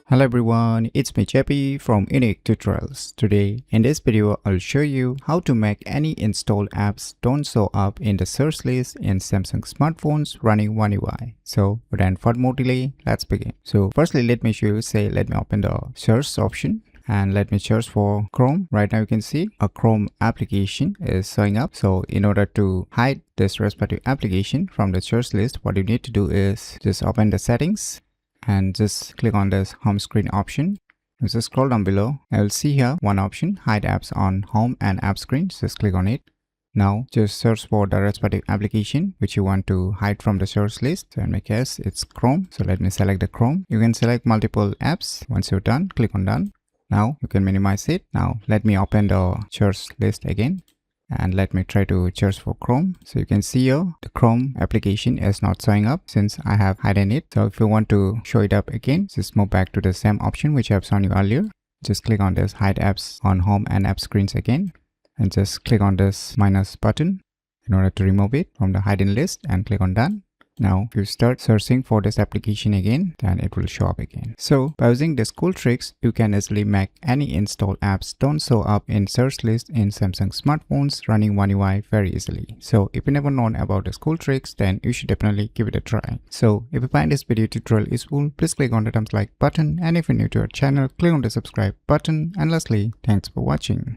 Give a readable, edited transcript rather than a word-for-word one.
Hello everyone, it's me JP from UniqueTutorials. Today in this video I'll show you how to make any installed apps don't show up in the search list in Samsung smartphones running One UI. So without further more delay, let's begin. So firstly let me show you, let me open the search option and let me search for Chrome. Right now you can see a Chrome application is showing up. So in order to hide this respective application from the search list, what you need to do is just open the settings and just click on this home screen option. You just scroll down below. I will see here one option, hide apps on home and app screen. Just click on it. Now just search for the respective application which you want to hide from the search list. So in my case it's Chrome. So let me select the Chrome. You can select multiple apps. Once you're done, click on done. Now you can minimize it. Now let me open the search list again. And let me try to search for Chrome. So you can see here the Chrome application is not showing up since I have hidden it. So if you want to show it up again, just move back to the same option which I have shown you earlier. Just click on this hide apps on home and app screens again and just click on this minus button in order to remove it from the hidden list and click on done. Now if you start searching for this application again, then it will show up again. So by using these cool tricks, you can easily make any installed apps don't show up in search list in Samsung smartphones running One UI very easily. So if you never known about these cool tricks, then you should definitely give it a try. So if you find this video tutorial useful, please click on the thumbs like button, and if you're new to our channel, click on the subscribe button, and lastly, thanks for watching.